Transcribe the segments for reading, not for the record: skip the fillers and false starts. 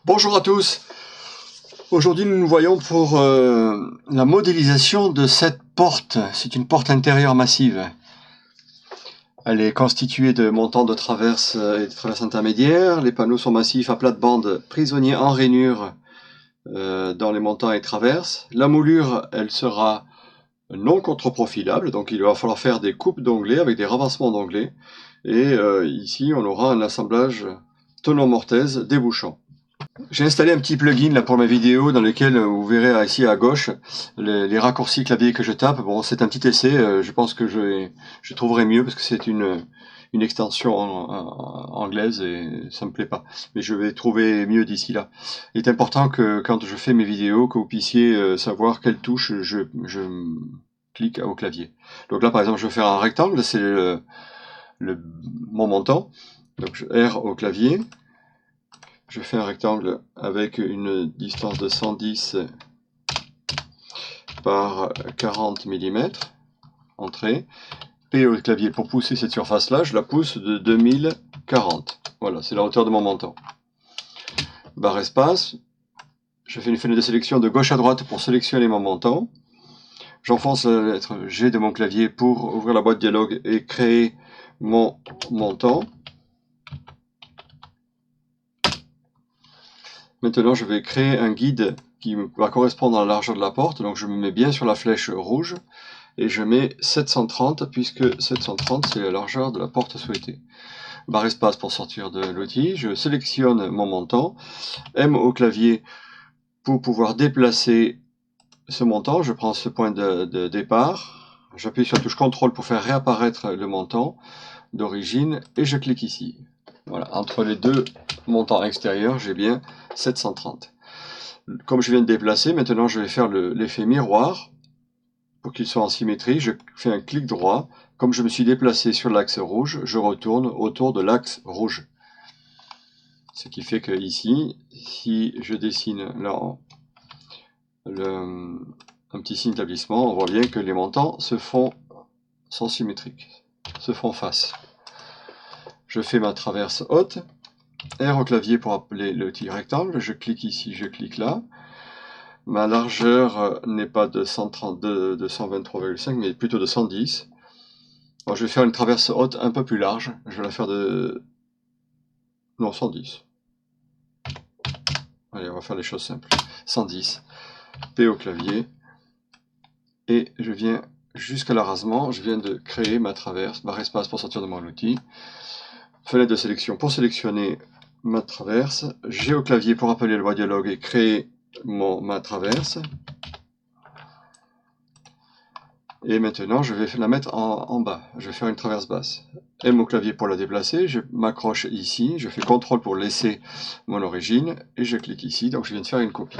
Bonjour à tous. Aujourd'hui nous nous voyons pour la modélisation de cette porte. C'est une porte intérieure massive. Elle est constituée de montants de traverse et de traverses intermédiaires. Les panneaux sont massifs à plate-bande, prisonniers en rainure dans les montants et traverses. La moulure, elle sera non contre-profilable, donc il va falloir faire des coupes d'onglets avec des ravancements d'onglets. Et ici on aura un assemblage tonneau-mortaise débouchant. J'ai installé un petit plugin là pour ma vidéo dans lequel vous verrez ici à gauche les raccourcis clavier que je tape. Bon, c'est un petit essai, je pense que je trouverai mieux parce que c'est une extension anglaise et ça me plaît pas. Mais je vais trouver mieux d'ici là. Il est important que quand je fais mes vidéos, que vous puissiez savoir quelle touche je clique au clavier. Donc là par exemple je vais faire un rectangle, c'est mon montant. Donc R au clavier. Je fais un rectangle avec une distance de 110 par 40 mm, entrée. P au clavier pour pousser cette surface-là, je la pousse de 2040. Voilà, c'est la hauteur de mon montant. Barre espace, je fais une fenêtre de sélection de gauche à droite pour sélectionner mon montant. J'enfonce la lettre G de mon clavier pour ouvrir la boîte dialogue et créer mon montant. Maintenant, je vais créer un guide qui va correspondre à la largeur de la porte. Donc, je me mets bien sur la flèche rouge et je mets 730 puisque 730 c'est la largeur de la porte souhaitée. Barre espace pour sortir de l'outil. Je sélectionne mon montant. M au clavier pour pouvoir déplacer ce montant. Je prends ce point de départ. J'appuie sur la touche CTRL pour faire réapparaître le montant d'origine et je clique ici. Voilà, entre les deux montants extérieurs, j'ai bien 730. Comme je viens de déplacer, maintenant je vais faire l'effet miroir. Pour qu'il soit en symétrie, je fais un clic droit. Comme je me suis déplacé sur l'axe rouge, je retourne autour de l'axe rouge. Ce qui fait que ici, si je dessine là un petit signe d'établissement, on voit bien que les montants sont symétriques, se font face. Je fais ma traverse haute. R au clavier pour appeler l'outil rectangle, je clique ici, je clique là. Ma largeur n'est pas de 123,5 mais plutôt de 110. Alors, je vais faire une traverse haute un peu plus large, je vais la faire de... non, 110. Allez, on va faire les choses simples. 110, P au clavier, et je viens jusqu'à l'arasement, je viens de créer ma traverse, barre espace pour sortir de mon outil. Fenêtre de sélection pour sélectionner ma traverse, G au clavier pour appeler le boîte dialogue et créer ma traverse. Et maintenant, je vais la mettre en bas. Je vais faire une traverse basse. M au clavier pour la déplacer. Je m'accroche ici. Je fais CTRL pour laisser mon origine. Et je clique ici. Donc, je viens de faire une copie.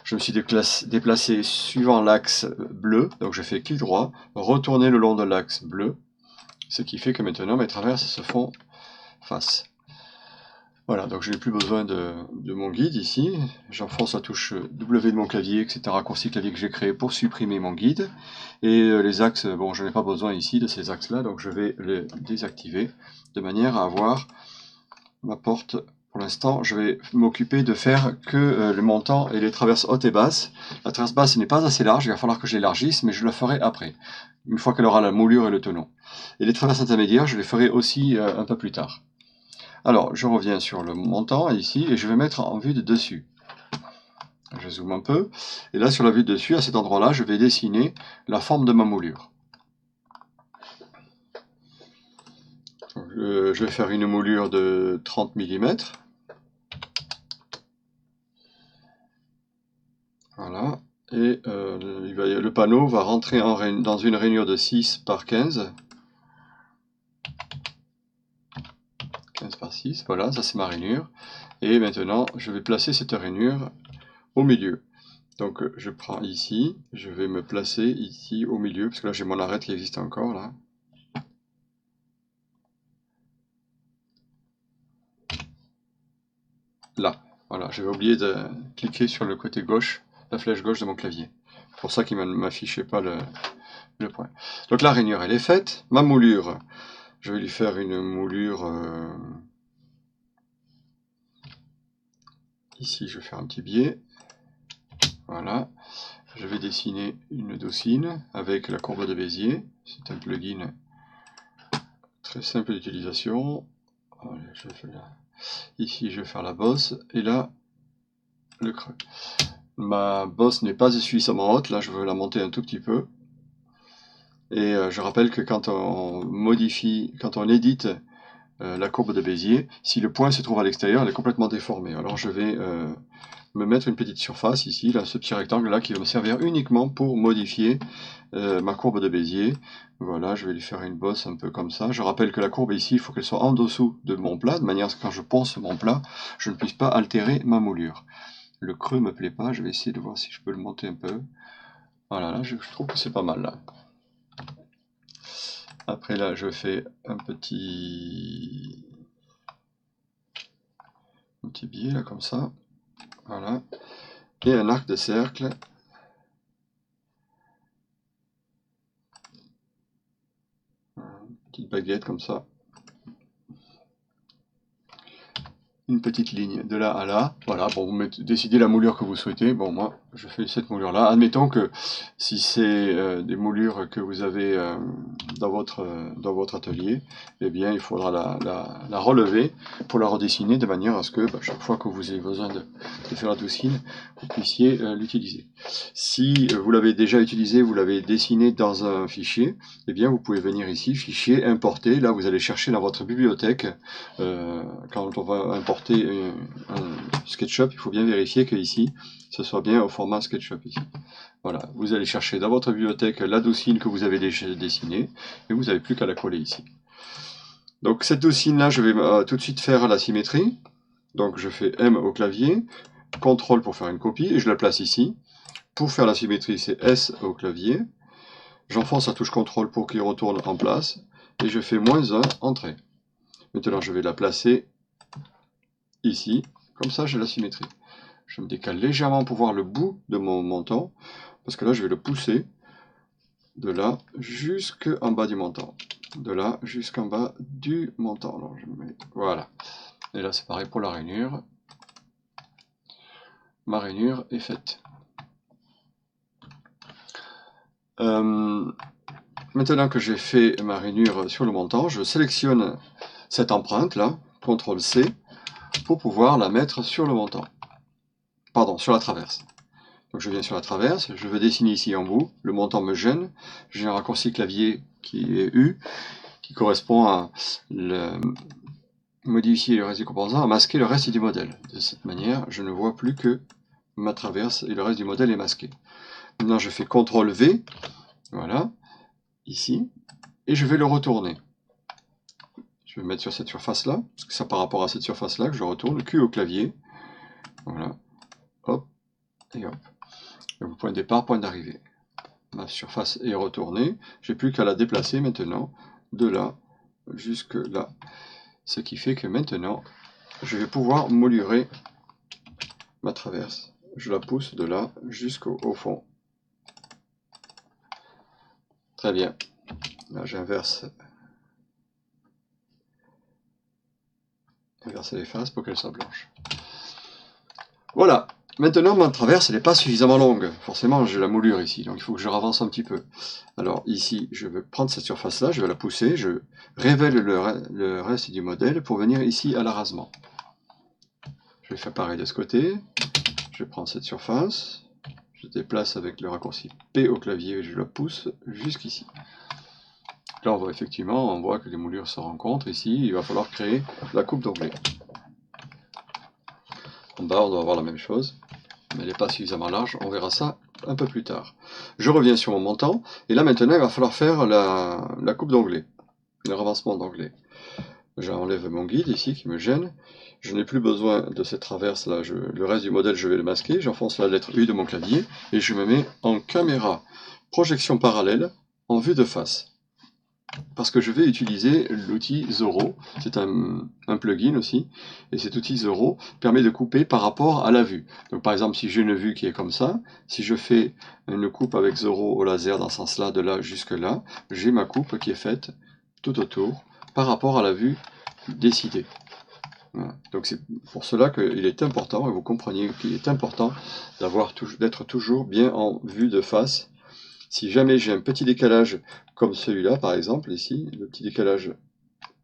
Je me suis déplacé suivant l'axe bleu. Donc, je fais clic droit. Retourner le long de l'axe bleu. Ce qui fait que maintenant, mes traverses se font face. Voilà, donc je n'ai plus besoin de mon guide ici. J'enfonce la touche W de mon clavier, etc. Raccourci clavier que j'ai créé pour supprimer mon guide. Et les axes, bon, je n'ai pas besoin ici de ces axes-là, donc je vais les désactiver de manière à avoir ma porte. Pour l'instant, je vais m'occuper de faire que le montant et les traverses hautes et basses. La traverse basse n'est pas assez large, il va falloir que je l'élargisse, mais je la ferai après, une fois qu'elle aura la moulure et le tonneau. Et les traverses intermédiaires, je les ferai aussi un peu plus tard. Alors, je reviens sur le montant ici et je vais mettre en vue de dessus. Je zoome un peu. Et là, sur la vue de dessus, à cet endroit-là, je vais dessiner la forme de ma moulure. Je vais faire une moulure de 30 mm. Voilà. Et le panneau va rentrer dans une rainure de 6 par 15. 15 par 6, voilà, ça c'est ma rainure. Et maintenant, je vais placer cette rainure au milieu. Donc je prends ici, je vais me placer ici au milieu, parce que là j'ai mon arête qui existe encore là. Là, voilà, j'avais oublié de cliquer sur le côté gauche, la flèche gauche de mon clavier. C'est pour ça qu'il ne m'affichait pas le point. Donc la rainure elle est faite. Ma moulure, je vais lui faire une moulure Ici, je vais faire un petit biais. Voilà. Je vais dessiner une docine avec la courbe de Bézier. C'est un plugin très simple d'utilisation. Ici, je vais faire la bosse et là, le creux. Ma bosse n'est pas suffisamment haute. Là, je veux la monter un tout petit peu. Et je rappelle que quand on modifie, quand on édite la courbe de Bézier, si le point se trouve à l'extérieur, elle est complètement déformée. Alors je vais me mettre une petite surface ici, là, ce petit rectangle là qui va me servir uniquement pour modifier ma courbe de Bézier. Voilà, je vais lui faire une bosse un peu comme ça. Je rappelle que la courbe ici, il faut qu'elle soit en dessous de mon plat, de manière à ce que quand je ponce mon plat, je ne puisse pas altérer ma moulure. Le creux me plaît pas, je vais essayer de voir si je peux le monter un peu. Voilà, là je trouve que c'est pas mal là. Après là, je fais un petit biais là comme ça. Voilà. Et un arc de cercle. Une petite baguette comme ça. Une petite ligne de là à là. Voilà, bon, vous décidez la moulure que vous souhaitez. Bon, moi, je fais cette moulure-là. Admettons que si c'est des moulures que vous avez dans votre atelier, eh bien, il faudra la relever pour la redessiner de manière à ce que chaque fois que vous ayez besoin de faire la docine, vous puissiez l'utiliser. Si vous l'avez déjà utilisé, vous l'avez dessiné dans un fichier, eh bien, vous pouvez venir ici, fichier, importer. Là, vous allez chercher dans votre bibliothèque. Quand on va importer un SketchUp, il faut bien vérifier que ici, ce soit bien au format SketchUp ici. Voilà, vous allez chercher dans votre bibliothèque la docine que vous avez déjà dessinée, et vous n'avez plus qu'à la coller ici. Donc cette docine-là, je vais tout de suite faire la symétrie. Donc je fais M au clavier, CTRL pour faire une copie, et je la place ici. Pour faire la symétrie, c'est S au clavier. J'enfonce la touche CTRL pour qu'il retourne en place, et je fais -1, entrée. Maintenant, je vais la placer ici, comme ça j'ai la symétrie. Je me décale légèrement pour voir le bout de mon montant, parce que là je vais le pousser de là jusqu'en bas du montant. De là jusqu'en bas du montant. Alors je mets... Voilà. Et là c'est pareil pour la rainure. Ma rainure est faite. Maintenant que j'ai fait ma rainure sur le montant, je sélectionne cette empreinte là, CTRL C, pour pouvoir la mettre sur le montant. Pardon, sur la traverse. Donc je viens sur la traverse, je veux dessiner ici en bout, le montant me gêne, j'ai un raccourci clavier qui est U, qui correspond à modifier le reste du composant, à masquer le reste du modèle. De cette manière, je ne vois plus que ma traverse et le reste du modèle est masqué. Maintenant je fais CTRL V, voilà, ici, et je vais le retourner. Je vais mettre sur cette surface là, parce que c'est par rapport à cette surface là que je retourne, Q au clavier, voilà, hop, et hop. Donc point de départ, point d'arrivée. Ma surface est retournée, j'ai plus qu'à la déplacer maintenant, de là jusque là. Ce qui fait que maintenant, je vais pouvoir molurer ma traverse. Je la pousse de là jusqu'au fond. Très bien. Là, j'inverse les faces pour qu'elles soient blanches. Voilà. Maintenant, ma traverse, elle n'est pas suffisamment longue. Forcément, j'ai la moulure ici, donc il faut que je ravance un petit peu. Alors ici, je vais prendre cette surface-là, je vais la pousser, je révèle le reste du modèle pour venir ici à l'arasement. Je vais faire pareil de ce côté. Je vais prendre cette surface, je déplace avec le raccourci P au clavier et je la pousse jusqu'ici. Là, on voit que les moulures se rencontrent. Ici, il va falloir créer la coupe d'onglet. En bas, on doit avoir la même chose, mais elle n'est pas suffisamment large. On verra ça un peu plus tard. Je reviens sur mon montant, et là maintenant, il va falloir faire la coupe d'onglet, le ravancement d'onglet. J'enlève mon guide ici qui me gêne. Je n'ai plus besoin de cette traverse là. Le reste du modèle, je vais le masquer. J'enfonce la lettre U de mon clavier et je me mets en caméra projection parallèle en vue de face. Parce que je vais utiliser l'outil Zorro. C'est un plugin aussi. Et cet outil Zorro permet de couper par rapport à la vue. Donc par exemple, si j'ai une vue qui est comme ça, si je fais une coupe avec Zorro au laser dans ce sens-là, de là jusque là, j'ai ma coupe qui est faite tout autour par rapport à la vue décidée. Voilà. Donc c'est pour cela qu'il est important, et vous compreniez qu'il est important d'être toujours bien en vue de face. Si jamais j'ai un petit décalage comme celui-là, par exemple, ici, le petit décalage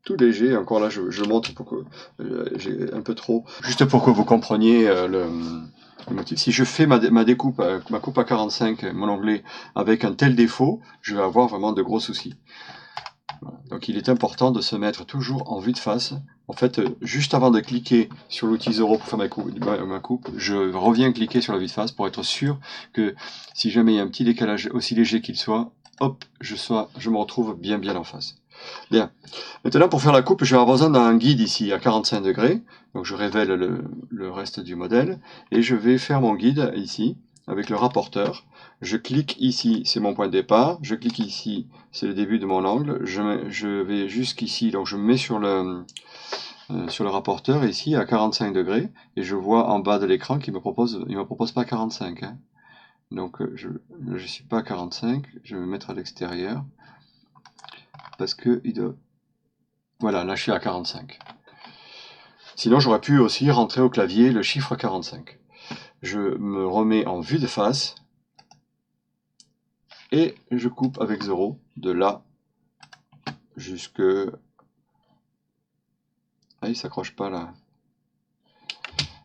tout léger, encore là je le montre pour que j'ai un peu trop, juste pour que vous compreniez le motif. Si je fais ma découpe, ma coupe à 45, mon onglet, avec un tel défaut, je vais avoir vraiment de gros soucis. Voilà. Donc il est important de se mettre toujours en vue de face. En fait, juste avant de cliquer sur l'outil 0 pour faire ma coupe, je reviens cliquer sur la vue de face pour être sûr que si jamais il y a un petit décalage aussi léger qu'il soit, hop, je me retrouve bien en face. Bien. Maintenant, pour faire la coupe, je vais avoir besoin d'un guide ici à 45 degrés. Donc je révèle le reste du modèle et je vais faire mon guide ici avec le rapporteur. Je clique ici, c'est mon point de départ. Je clique ici, c'est le début de mon angle. Je vais jusqu'ici, donc je me mets sur le rapporteur ici à 45 degrés et je vois en bas de l'écran qu'il me propose pas 45. Hein. Donc je ne suis pas à 45, je vais me mettre à l'extérieur parce que voilà, là je suis à 45. Sinon j'aurais pu aussi rentrer au clavier le chiffre 45. Je me remets en vue de face et je coupe avec 0 de là jusque... Ah, il s'accroche pas là.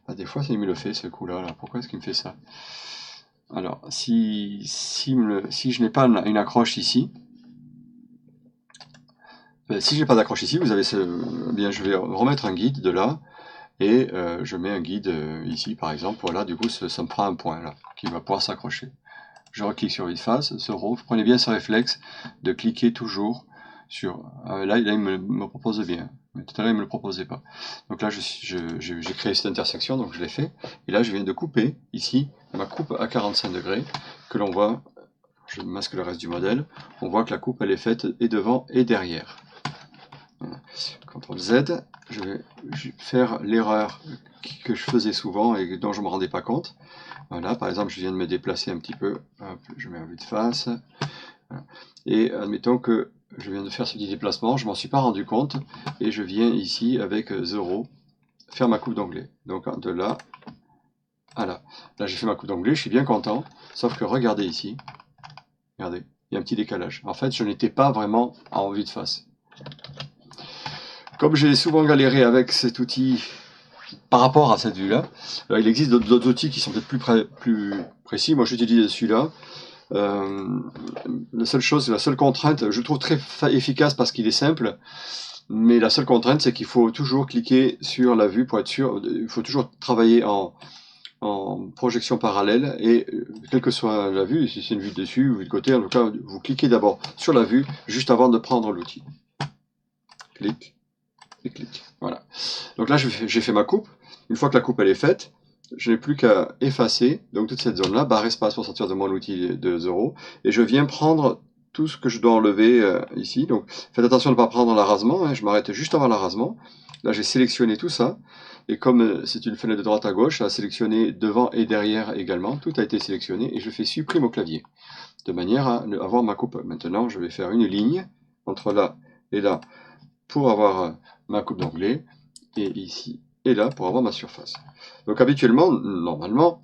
Ah, des fois, il me le fait ce coup-là. Là. Pourquoi est-ce qu'il me fait ça? Alors, si je n'ai pas une accroche ici, si je n'ai pas d'accroche ici, vous avez bien, je vais remettre un guide de là et je mets un guide ici, par exemple. Voilà, du coup, ça me prend un point là qui va pouvoir s'accrocher. Je reclique sur vue de face, 0. Prenez bien ce réflexe de cliquer toujours sur... là, il me propose bien. Mais tout à l'heure, il ne me le proposait pas. Donc là, j'ai créé cette intersection, donc je l'ai fait. Et là, je viens de couper, ici, ma coupe à 45 degrés, que l'on voit, je masque le reste du modèle, on voit que la coupe, elle est faite et devant et derrière. Voilà. CTRL Z, je vais faire l'erreur que je faisais souvent et dont je ne me rendais pas compte. Voilà, par exemple, je viens de me déplacer un petit peu, hop, je mets en vue de face, voilà. Et admettons que je viens de faire ce petit déplacement, je m'en suis pas rendu compte, et je viens ici avec 0 faire ma coupe d'onglet. Donc de là à là. Là j'ai fait ma coupe d'onglet, je suis bien content, sauf que regardez ici, regardez, il y a un petit décalage. En fait, je n'étais pas vraiment en vue de face. Comme j'ai souvent galéré avec cet outil par rapport à cette vue-là, il existe d'autres outils qui sont peut-être plus précis. Moi, j'utilise celui-là. La seule contrainte, je le trouve très efficace parce qu'il est simple, mais la seule contrainte, c'est qu'il faut toujours cliquer sur la vue pour être sûr. Il faut toujours travailler en projection parallèle et quelle que soit la vue, si c'est une vue de dessus ou de côté, en tout cas, vous cliquez d'abord sur la vue juste avant de prendre l'outil. Clic et clic. Voilà. Donc là, j'ai fait ma coupe. Une fois que la coupe elle est faite, je n'ai plus qu'à effacer donc toute cette zone-là, barre espace pour sortir de mon outil de 0, et je viens prendre tout ce que je dois enlever ici. Donc faites attention de ne pas prendre l'arasement, hein, je m'arrête juste avant l'arasement. Là j'ai sélectionné tout ça, et comme c'est une fenêtre de droite à gauche, ça a sélectionné devant et derrière également, tout a été sélectionné, et je fais supprime au clavier, de manière à avoir ma coupe. Maintenant je vais faire une ligne entre là et là pour avoir ma coupe d'onglet, et ici et là pour avoir ma surface. Donc habituellement, normalement,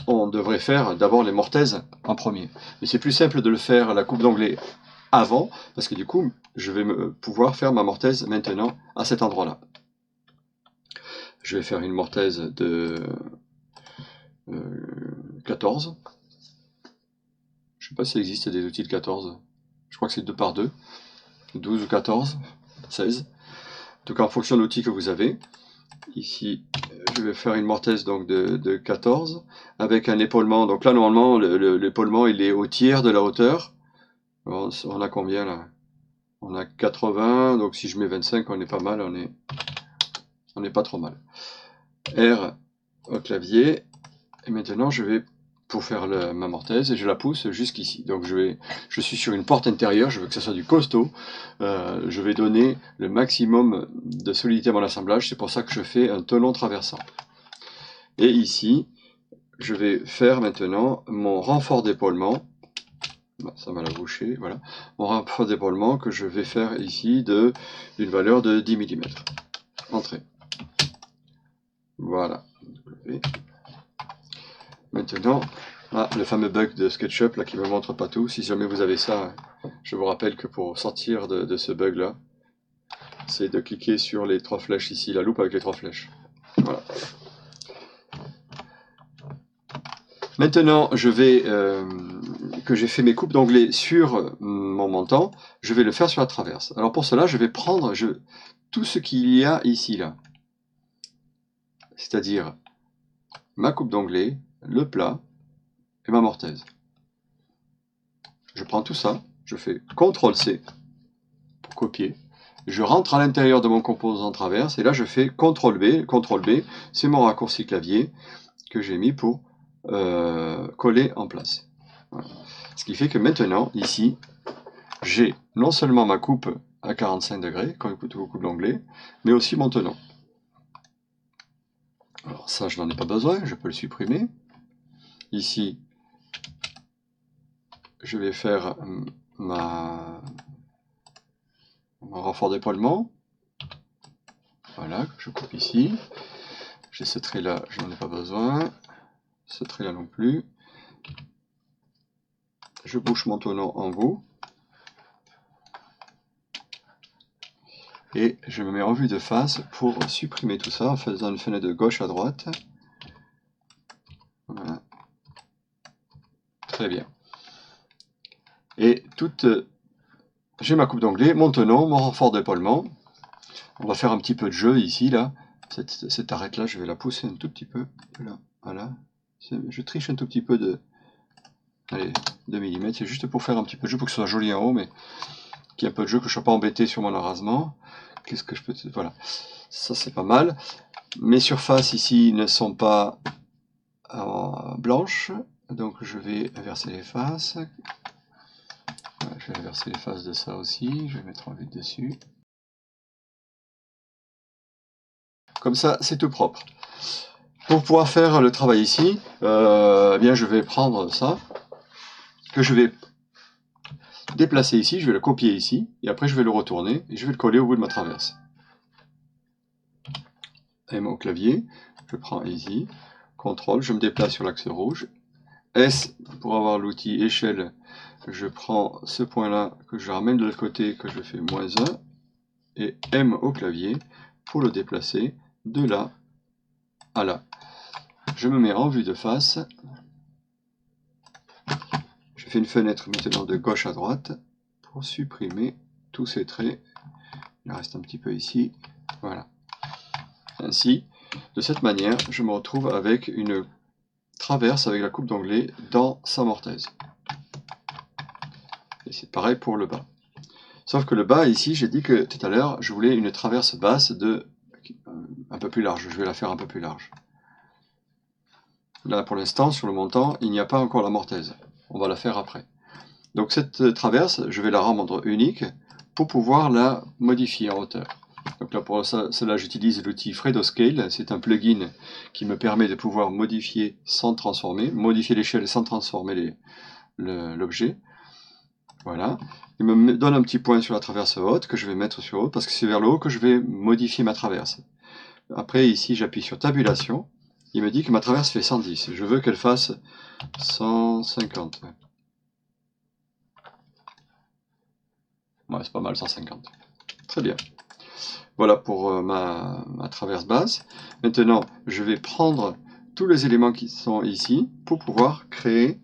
on devrait faire d'abord les mortaises en premier. Mais c'est plus simple de le faire la coupe d'onglet avant, parce que du coup, je vais pouvoir faire ma mortaise maintenant à cet endroit-là. Je vais faire une mortaise de 14. Je ne sais pas s'il existe des outils de 14. Je crois que c'est 2 par 2. 12 ou 14, 16. En tout cas, en fonction de l'outil que vous avez. Ici, je vais faire une mortaise donc de 14 avec un épaulement. Donc là, normalement, l'épaulement il est au tiers de la hauteur. On a combien là? On a 80, donc si je mets 25, on est pas mal, on est pas trop mal. R au clavier, et maintenant je vais pour faire ma mortaise et je la pousse jusqu'ici. Donc je suis sur une porte intérieure, je veux que ça soit du costaud. Je vais donner le maximum de solidité à mon assemblage, c'est pour ça que je fais un tenon traversant. Et ici, je vais faire maintenant mon renfort d'épaulement. Ça m'a la bouché, voilà. Mon renfort d'épaulement que je vais faire ici d'une valeur de 10 mm. Entrée. Voilà. Maintenant, le fameux bug de SketchUp là, qui ne me montre pas tout. Si jamais vous avez ça, je vous rappelle que pour sortir de ce bug là, c'est de cliquer sur les 3 flèches ici, la loupe avec les 3 flèches. Voilà. Maintenant, que j'ai fait mes coupes d'onglets sur mon montant, je vais le faire sur la traverse. Alors pour cela, je vais prendre tout ce qu'il y a ici, là. C'est-à-dire ma coupe d'onglet, le plat et ma mortaise. Je prends tout ça, je fais CTRL-C pour copier. Je rentre à l'intérieur de mon composant traverse et là je fais CTRL-B, c'est mon raccourci clavier que j'ai mis pour coller en place. Voilà. Ce qui fait que maintenant, ici, j'ai non seulement ma coupe à 45 degrés, comme vous coupe d'onglet, mais aussi mon tenant. Alors ça, je n'en ai pas besoin, je peux le supprimer. Ici, je vais faire mon renfort d'épaulement. Voilà, je coupe ici. J'ai ce trait-là, je n'en ai pas besoin. Ce trait-là non plus. Je bouche mon tenant en bout. Et je me mets en vue de face pour supprimer tout ça en faisant une fenêtre de gauche à droite. Voilà. Très bien. Et j'ai ma coupe d'onglet, mon tenant, mon renfort d'épaulement. On va faire un petit peu de jeu ici, là. Cette arête-là, je vais la pousser un tout petit peu. Là, voilà. Je triche un tout petit peu de... Allez, 2 mm. C'est juste pour faire un petit peu de jeu, pour que ce soit joli en haut, mais qu'il y ait un peu de jeu, que je ne sois pas embêté sur mon arasement. Qu'est-ce que je peux... Voilà. Ça, c'est pas mal. Mes surfaces ici ne sont pas blanches. Donc, je vais inverser les faces. Voilà, je vais inverser les faces de ça aussi. Je vais mettre en vue dessus. Comme ça, c'est tout propre. Pour pouvoir faire le travail ici, eh bien, je vais prendre ça, que je vais déplacer ici, je vais le copier ici, et après je vais le retourner, et je vais le coller au bout de ma traverse. M au clavier, je prends ici, CTRL, je me déplace sur l'axe rouge, S pour avoir l'outil échelle, je prends ce point-là, que je ramène de l'autre côté, que je fais -1, et M au clavier pour le déplacer de là à là. Je me mets en vue de face. Je fais une fenêtre maintenant de gauche à droite pour supprimer tous ces traits. Il reste un petit peu ici. Voilà. Ainsi, de cette manière, je me retrouve avec une traverse avec la coupe d'onglet dans sa mortaise. Et c'est pareil pour le bas. Sauf que le bas, ici, j'ai dit que tout à l'heure, je voulais une traverse basse un peu plus large. Je vais la faire un peu plus large. Là, pour l'instant, sur le montant, il n'y a pas encore la mortaise. On va la faire après. Donc cette traverse, je vais la rendre unique pour pouvoir la modifier en hauteur. Donc là, pour cela, j'utilise l'outil Fredoscale. C'est un plugin qui me permet de pouvoir modifier sans transformer, modifier l'échelle sans transformer l'objet. Voilà. Il me donne un petit point sur la traverse haute que je vais mettre sur haut parce que c'est vers le haut que je vais modifier ma traverse. Après, ici, j'appuie sur tabulation. Il me dit que ma traverse fait 110. Je veux qu'elle fasse 150. Ouais, c'est pas mal, 150. Très bien. Voilà pour ma traverse basse. Maintenant, je vais prendre tous les éléments qui sont ici pour pouvoir créer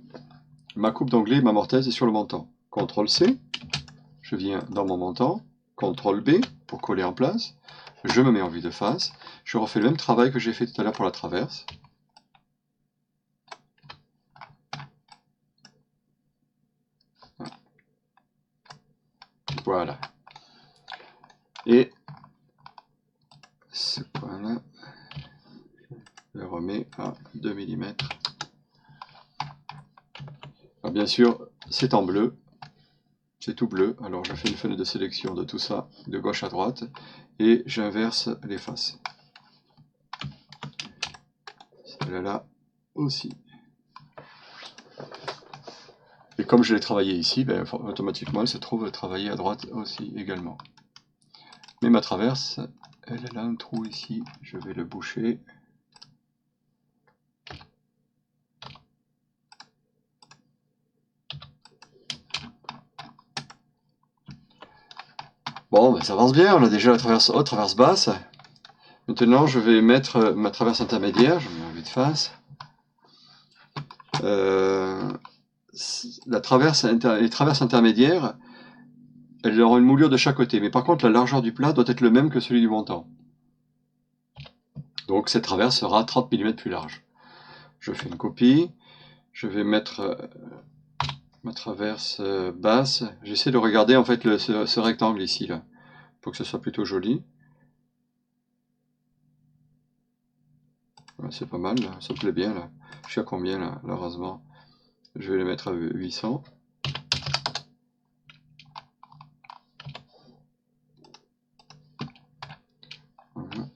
ma coupe d'onglet, ma mortaise sur le montant. CTRL-C, je viens dans mon montant. CTRL-B pour coller en place. Je me mets en vue de face. Je refais le même travail que j'ai fait tout à l'heure pour la traverse. Voilà. Et ce point-là, je le remets à 2 mm. Alors bien sûr, c'est en bleu. C'est tout bleu, alors je fais une fenêtre de sélection de tout ça, de gauche à droite, et j'inverse les faces. Celle-là aussi. Et comme je l'ai travaillé ici, ben, automatiquement elle se trouve travaillée à droite aussi également. Mais ma traverse, elle a un trou ici, je vais le boucher. Bon, ben, ça avance bien, on a déjà la traverse haute, traverse basse. Maintenant, je vais mettre ma traverse intermédiaire, je mets en vue de face. Les traverses intermédiaires, elles auront une moulure de chaque côté, mais par contre la largeur du plat doit être le même que celui du montant. Donc cette traverse sera 30 mm plus large. Je fais une copie, je vais mettre ma traverse basse. J'essaie de regarder en fait ce rectangle ici, là, pour que ce soit plutôt joli. Ouais, c'est pas mal, là. Ça me plaît bien là. Je suis à combien là, le rasement? Je vais le mettre à 800.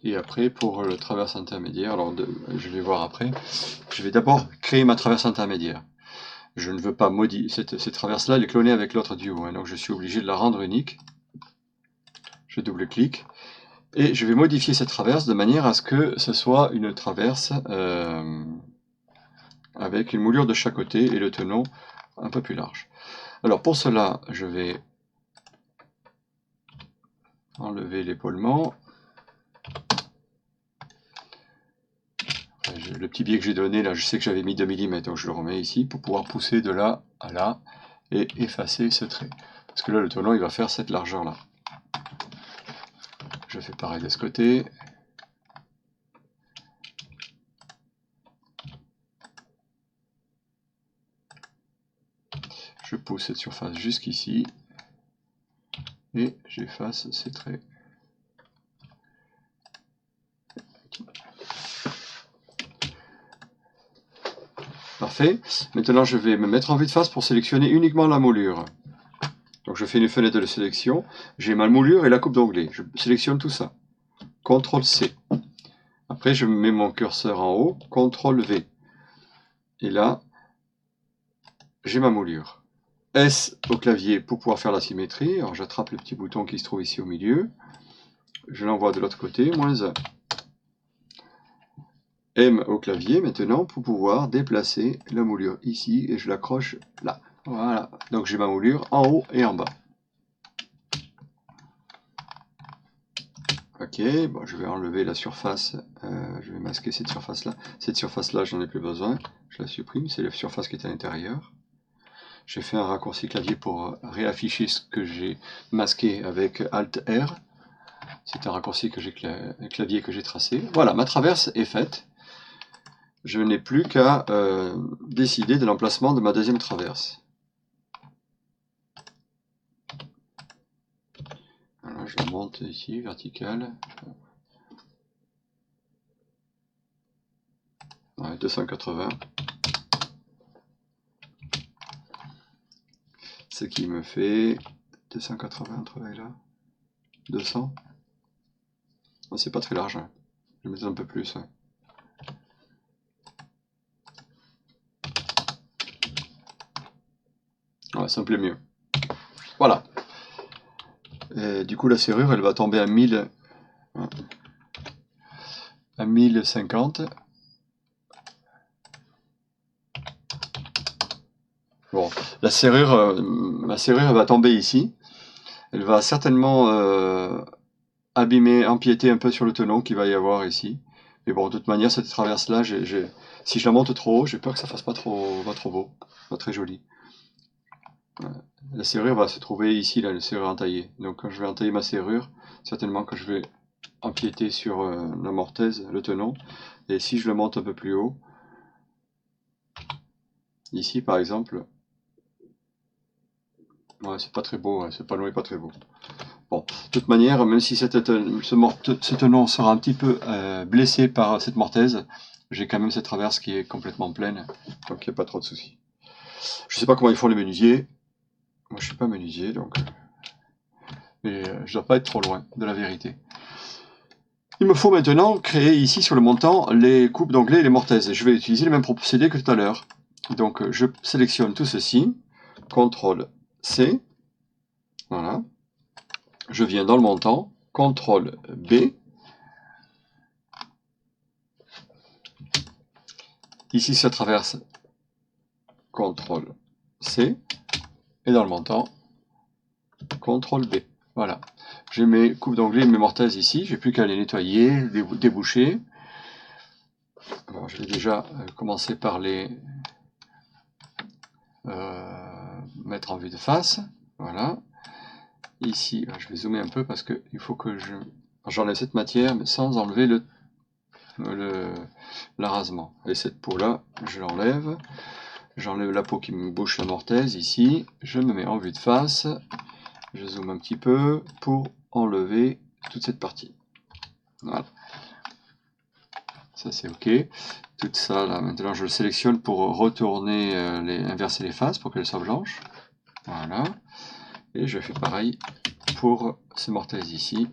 Et après, pour le traverse intermédiaire, alors je vais voir après, je vais d'abord créer ma traverse intermédiaire. Je ne veux pas modifier, cette traverse-là, elle est clonée avec l'autre du haut, hein, donc je suis obligé de la rendre unique. Je double-clique, et je vais modifier cette traverse de manière à ce que ce soit une traverse avec une moulure de chaque côté et le tenon un peu plus large. Alors pour cela, je vais enlever l'épaulement. Le petit biais que j'ai donné, là, je sais que j'avais mis 2 mm, donc je le remets ici pour pouvoir pousser de là à là et effacer ce trait. Parce que là, le tenon, il va faire cette largeur-là. Je fais pareil de ce côté. Je pousse cette surface jusqu'ici et j'efface ces traits. Parfait. Maintenant, je vais me mettre en vue de face pour sélectionner uniquement la moulure. Donc, je fais une fenêtre de sélection. J'ai ma moulure et la coupe d'onglet. Je sélectionne tout ça. CTRL-C. Après, je mets mon curseur en haut. CTRL-V. Et là, j'ai ma moulure. S au clavier pour pouvoir faire la symétrie. Alors, j'attrape le petit bouton qui se trouve ici au milieu. Je l'envoie de l'autre côté. -1. M au clavier maintenant pour pouvoir déplacer la moulure ici et je l'accroche là. Voilà, donc j'ai ma moulure en haut et en bas. Ok, bon, je vais enlever la surface, je vais masquer cette surface là. Cette surface là, j'en ai plus besoin, je la supprime, c'est la surface qui est à l'intérieur. J'ai fait un raccourci clavier pour réafficher ce que j'ai masqué avec Alt R. C'est un raccourci que clavier que j'ai tracé. Voilà, ma traverse est faite. Je n'ai plus qu'à décider de l'emplacement de ma deuxième traverse. Voilà, je la monte ici, verticale. Ouais, 280. Ce qui me fait 280, travail là. 200. Oh, c'est pas très large. Hein. Je vais mettre un peu plus. Hein. Ouais, ça me plaît mieux. Voilà. Et du coup, la serrure, elle va tomber à 1000. À 1050. Bon, la serrure, ma serrure, elle va tomber ici. Elle va certainement abîmer, empiéter un peu sur le tenon qu'il va y avoir ici. Mais bon, de toute manière, cette traverse-là, si je la monte trop haut, j'ai peur que ça fasse pas trop beau, pas très joli. La serrure va se trouver ici, là, la serrure entaillée. Donc quand je vais entailler ma serrure, certainement que je vais empiéter sur la mortaise, le tenon. Et si je le monte un peu plus haut, ici par exemple, ouais, c'est pas très beau, ouais, c'est pas loin, pas très beau. Bon, de toute manière, même si ce tenon sera un petit peu blessé par cette mortaise, j'ai quand même cette traverse qui est complètement pleine, donc il n'y a pas trop de soucis. Je sais pas comment ils font les menuisiers, moi je suis pas menuisier, donc mais je dois pas être trop loin de la vérité. Il me faut maintenant créer ici sur le montant les coupes d'onglet et les mortaises. Je vais utiliser le même procédé que tout à l'heure. Donc je sélectionne tout ceci, CTRL-C, voilà. Je viens dans le montant, CTRL-B. Ici ça traverse, CTRL-C, et dans le montant, CTRL-B. Voilà. j'ai mes coupes d'onglet et mes mortaises ici, j'ai plus qu'à les nettoyer, déboucher. Alors, je vais déjà commencer par les mettre en vue de face, voilà. Ici, je vais zoomer un peu parce qu'il faut que j'enlève cette matière, mais sans enlever l'arasement. Et cette peau-là, je l'enlève. J'enlève la peau qui me bouche la mortaise ici. Je me mets en vue de face. Je zoome un petit peu pour enlever toute cette partie. Voilà. Ça, c'est OK. Tout ça, là, maintenant, je le sélectionne pour retourner, inverser les faces pour qu'elles soient blanches. Voilà. Et je fais pareil pour ces mortaises ici.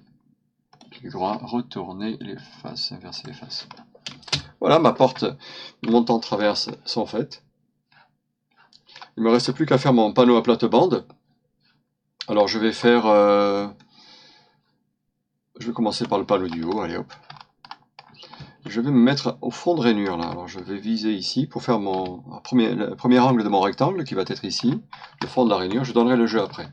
Clic droit, retourner les faces, inverser les faces. Voilà, ma porte montant traverse sont faites. Il ne me reste plus qu'à faire mon panneau à plate-bande. Alors je vais faire... je vais commencer par le panneau du haut, allez hop. Je vais me mettre au fond de rainure là. Alors je vais viser ici pour faire le premier angle de mon rectangle qui va être ici. Le fond de la rainure, je donnerai le jeu après.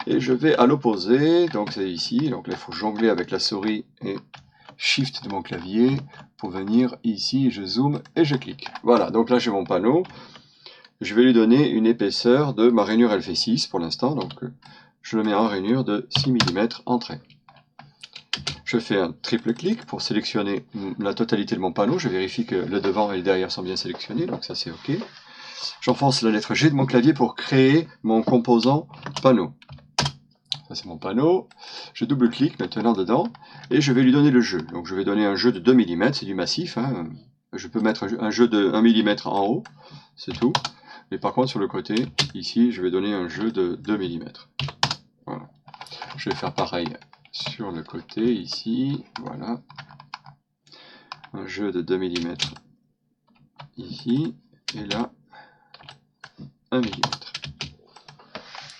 Et je vais à l'opposé, donc c'est ici. Donc là il faut jongler avec la souris et Shift de mon clavier pour venir ici. Je zoome et je clique. Voilà, donc là j'ai mon panneau. Je vais lui donner une épaisseur de ma rainure, elle fait 6 pour l'instant, donc je le mets en rainure de 6 mm entrée. Je fais un triple clic pour sélectionner la totalité de mon panneau. Je vérifie que le devant et le derrière sont bien sélectionnés, donc ça c'est OK. J'enfonce la lettre G de mon clavier pour créer mon composant panneau. Ça c'est mon panneau. Je double-clique maintenant dedans et je vais lui donner le jeu. Donc je vais donner un jeu de 2 mm, c'est du massif. Hein. Je peux mettre un jeu de 1 mm en haut, c'est tout. Mais par contre sur le côté, ici, je vais donner un jeu de 2 mm. Voilà. Je vais faire pareil sur le côté, ici, voilà. Un jeu de 2 mm ici, et là, 1 mm.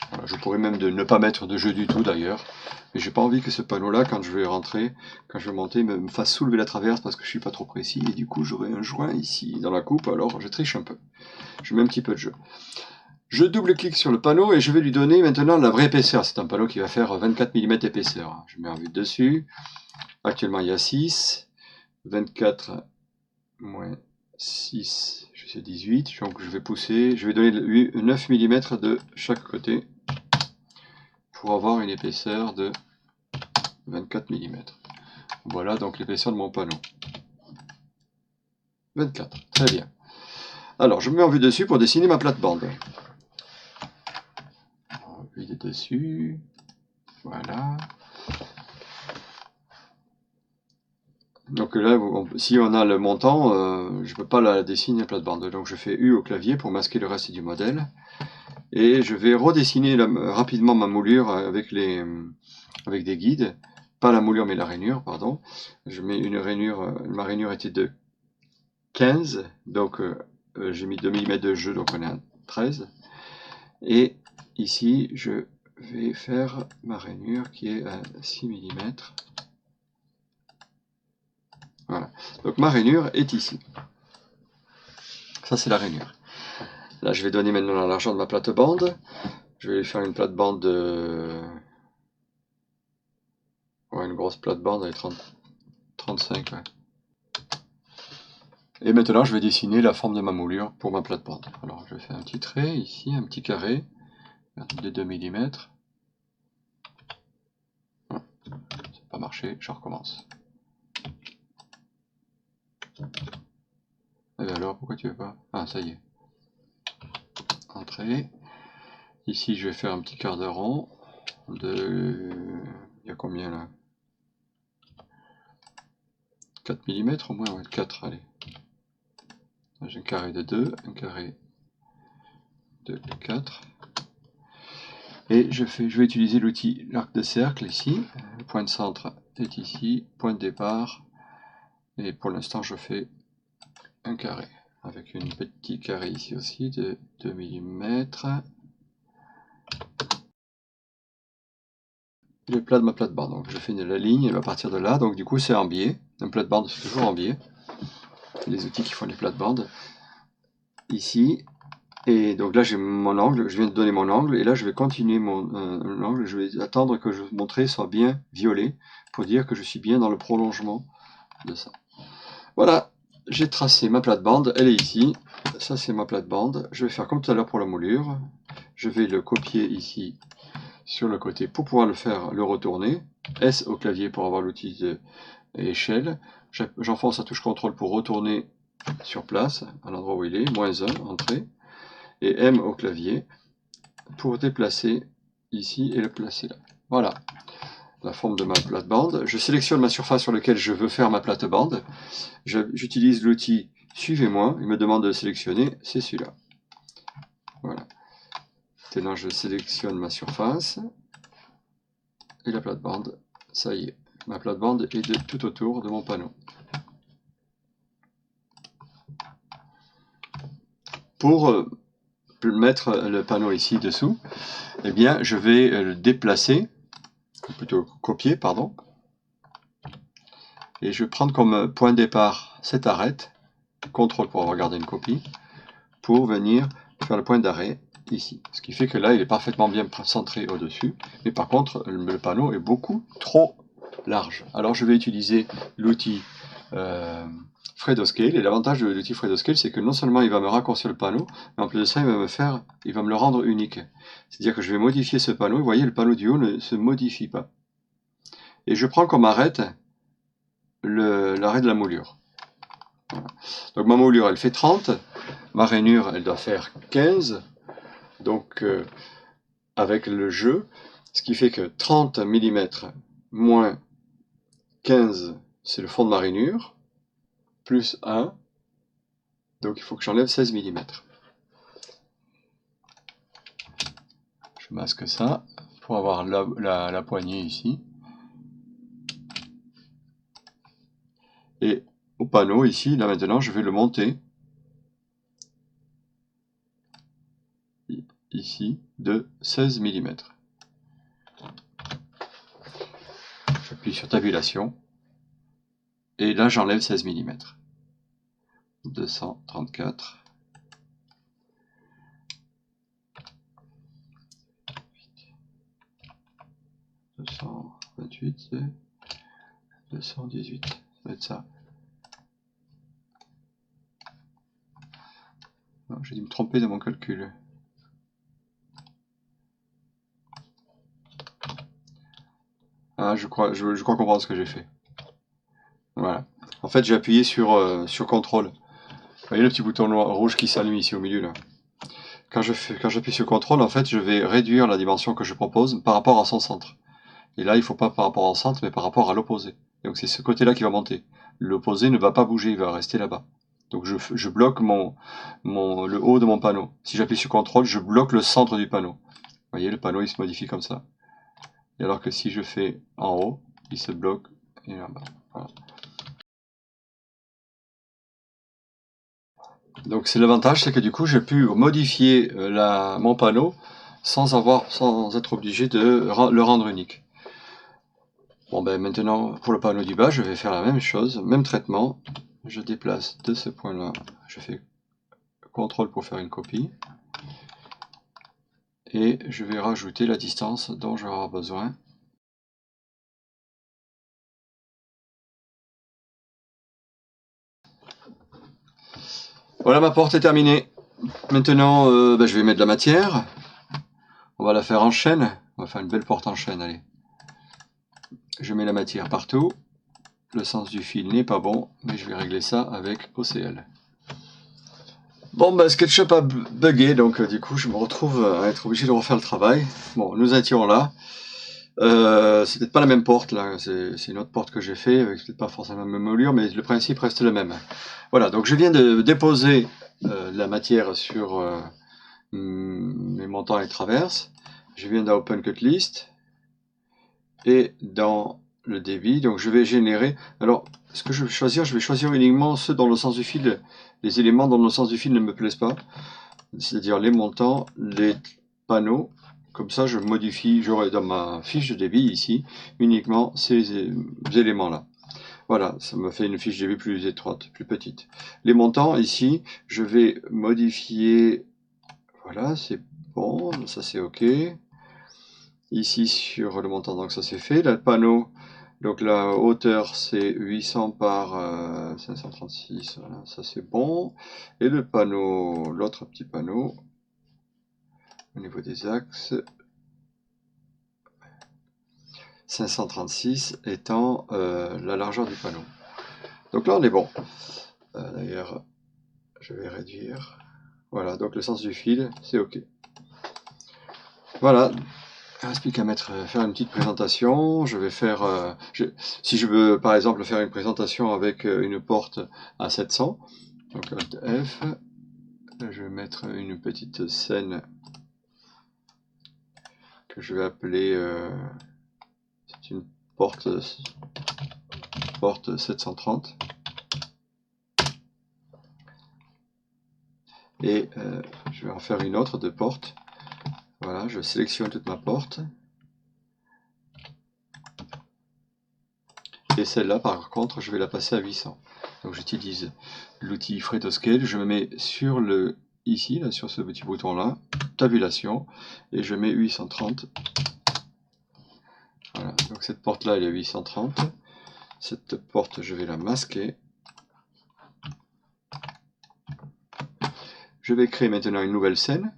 Voilà, je pourrais même ne pas mettre de jeu du tout d'ailleurs. Mais j'ai pas envie que ce panneau-là, quand je vais rentrer, quand je vais monter, me fasse soulever la traverse parce que je suis pas trop précis. Et du coup, j'aurai un joint ici dans la coupe, alors je triche un peu. Je mets un petit peu de jeu. Je double-clique sur le panneau et je vais lui donner maintenant la vraie épaisseur. C'est un panneau qui va faire 24 mm d'épaisseur. Je mets en vue dessus. Actuellement, il y a 6. 24 moins 6, je sais 18. Donc je vais pousser. Je vais donner 9 mm de chaque côté pour avoir une épaisseur de 24 mm. Voilà donc l'épaisseur de mon panneau. 24, très bien. Alors je me mets en vue dessus pour dessiner ma plate-bande. Vue dessus, voilà. Donc là, si on a le montant, je ne peux pas la dessiner la plate-bande. Donc je fais U au clavier pour masquer le reste du modèle. Et je vais redessiner rapidement ma moulure avec des guides. Pas la moulure mais la rainure, pardon. Je mets une rainure, ma rainure était de 15, donc j'ai mis 2 mm de jeu, donc on est à 13. Et ici, je vais faire ma rainure qui est à 6 mm. Voilà. Donc ma rainure est ici. Ça c'est la rainure. Là je vais donner maintenant la largeur de ma plate-bande. Je vais faire une plate-bande de... Ouais, une grosse plate-bande avec 35. Ouais. Et maintenant je vais dessiner la forme de ma moulure pour ma plate-bande. Alors je fais un petit trait ici, un petit carré de 2 mm. Ça n'a pas marché, je recommence. Et alors, pourquoi tu veux pas? Ah, ça y est. Entrée. Ici, je vais faire un petit quart de rond. Il y a combien là? 4 mm au moins, ouais, 4, allez. J'ai un carré de 2, un carré de 4. Et je vais utiliser l'outil l'arc de cercle ici. Le point de centre est ici, point de départ. Et pour l'instant, je fais un carré. Avec une petite carré ici aussi de 2 mm. Le plat de ma plate-bande. Donc je fais la ligne, elle va partir de là. Donc du coup, c'est en biais. Un plate-bande, c'est toujours en biais. Les outils qui font les plates-bandes. Ici, Et donc là j'ai mon angle, je viens de donner mon angle, et là je vais continuer mon angle, je vais attendre que mon trait soit bien violet, pour dire que je suis bien dans le prolongement de ça. Voilà, j'ai tracé ma plate-bande, elle est ici, ça c'est ma plate-bande, je vais faire comme tout à l'heure pour la moulure, je vais le copier ici sur le côté pour pouvoir le retourner, S au clavier pour avoir l'outil d'échelle, j'enfonce la touche CTRL pour retourner sur place, à l'endroit où il est, -1, entrée, et M au clavier pour déplacer ici et le placer là. Voilà la forme de ma plate-bande. Je sélectionne ma surface sur laquelle je veux faire ma plate-bande. J'utilise l'outil Suivez-moi. Il me demande de sélectionner, c'est celui-là. Voilà. Maintenant, je sélectionne ma surface et la plate-bande. Ça y est, ma plate-bande est tout autour de mon panneau. Pour mettre le panneau ici dessous, eh bien, je vais le déplacer, ou plutôt copier, pardon. Et je vais prendre comme point de départ cette arête, CTRL pour avoir gardé une copie, pour venir faire le point d'arrêt ici. Ce qui fait que là, il est parfaitement bien centré au-dessus, mais par contre, le panneau est beaucoup trop large. Alors je vais utiliser l'outil Fredoscale, et l'avantage de l'outil Fredoscale, c'est que non seulement il va me raccourcir le panneau, mais en plus de ça, il va me le rendre unique. C'est-à-dire que je vais modifier ce panneau, et vous voyez, le panneau du haut ne se modifie pas. Et je prends comme arête l'arrêt de la moulure. Voilà. Donc ma moulure elle fait 30, ma rainure elle doit faire 15, donc avec le jeu, ce qui fait que 30 mm moins 15 c'est le fond de ma rainure, plus 1, donc il faut que j'enlève 16 mm. Je masque ça pour avoir la poignée ici. Et au panneau ici, là maintenant, je vais le monter ici de 16 mm. J'appuie sur tabulation et là j'enlève 16 mm. 234. 228 et 218. Ça va être ça. J'ai dû me tromper de mon calcul. Ah, je crois comprendre ce que j'ai fait. Voilà. En fait, j'ai appuyé sur CTRL. Vous voyez le petit bouton rouge qui s'allume ici au milieu là. Quand j'appuie sur CTRL, en fait, je vais réduire la dimension que je propose par rapport à son centre. Et là, il ne faut pas par rapport au centre, mais par rapport à l'opposé. Donc c'est ce côté-là qui va monter. L'opposé ne va pas bouger, il va rester là-bas. Donc je bloque le haut de mon panneau. Si j'appuie sur CTRL, je bloque le centre du panneau. Vous voyez, le panneau il se modifie comme ça. Et alors que si je fais en haut, il se bloque et là-bas. Voilà. Donc c'est l'avantage, c'est que du coup j'ai pu modifier mon panneau sans être obligé de le rendre unique. Bon ben maintenant pour le panneau du bas, je vais faire la même chose, même traitement. Je déplace de ce point-là, je fais CTRL pour faire une copie. Et je vais rajouter la distance dont j'aurai besoin. Voilà, ma porte est terminée. Maintenant, je vais mettre de la matière. On va la faire en chaîne. On va faire une belle porte en chaîne, allez. Je mets la matière partout. Le sens du fil n'est pas bon, mais je vais régler ça avec OCL. Bon, SketchUp a bugué, donc du coup, je me retrouve à être obligé de refaire le travail. Bon, nous étions là. C'est peut-être pas la même porte, là, c'est une autre porte que j'ai fait, avec peut-être pas forcément la même moulure, mais le principe reste le même. Voilà, donc je viens de déposer la matière sur mes montants et traverses. Je viens dans Open Cut List et dans le débit, donc je vais générer. Alors, ce que je vais choisir uniquement ceux dans le sens du fil, les éléments dont le sens du fil ne me plaisent pas, c'est-à-dire les montants, les panneaux. Comme ça, je modifie, j'aurai dans ma fiche de débit ici uniquement ces éléments-là. Voilà, ça me fait une fiche de débit plus étroite, plus petite. Les montants ici, je vais modifier Voilà, c'est bon, ça c'est OK. Ici sur le montant, donc ça c'est fait. Là, le panneau, donc la hauteur c'est 800 par 536, voilà, ça c'est bon. Et le panneau, l'autre petit panneau, au niveau des axes, 536 étant la largeur du panneau. Donc là on est bon. D'ailleurs, je vais réduire. Voilà, donc le sens du fil, c'est OK. Voilà, il ne reste plus qu'à faire une petite présentation. Je vais faire, si je veux par exemple faire une présentation avec une porte à 700, donc Alt F, je vais mettre une petite scène que je vais appeler, c'est une porte 730. Et je vais en faire une autre de porte. Voilà, je sélectionne toute ma porte. Et celle-là, par contre, je vais la passer à 800. Donc j'utilise l'outil Photo-Scale, je me mets sur ici, là, sur ce petit bouton-là, tabulation, et je mets 830. Voilà, donc cette porte-là, elle est à 830. Cette porte, je vais la masquer. Je vais créer maintenant une nouvelle scène,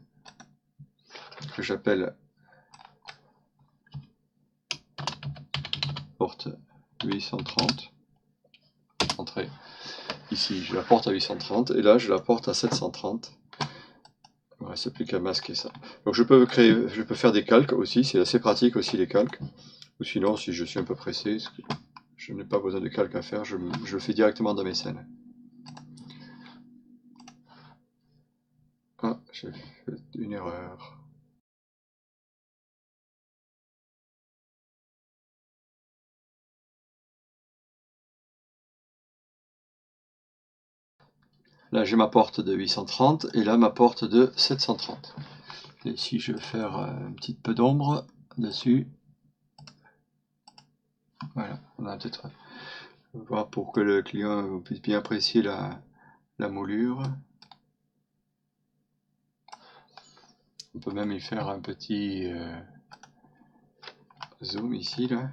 que j'appelle porte 830. Entrée. Ici, je la porte à 830, et là, je la porte à 730. Il ne reste plus qu'à masquer ça. Donc je peux faire des calques aussi, c'est assez pratique aussi les calques. Ou sinon, si je suis un peu pressé, je n'ai pas besoin de calque à faire, je le fais directement dans mes scènes. Ah, j'ai fait une erreur. Là, j'ai ma porte de 830 et là, ma porte de 730. Et ici, je vais faire un petit peu d'ombre dessus. Voilà, on a peut-être voir pour que le client puisse bien apprécier la moulure. On peut même y faire un petit zoom ici, là,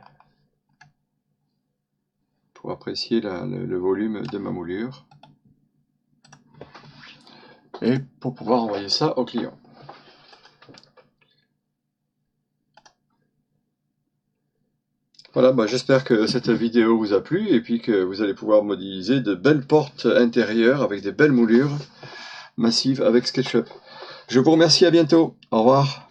pour apprécier le volume de ma moulure. Et pour pouvoir envoyer ça au client. Voilà, bah, j'espère que cette vidéo vous a plu et puis que vous allez pouvoir modéliser de belles portes intérieures avec des belles moulures massives avec SketchUp. Je vous remercie, à bientôt. Au revoir.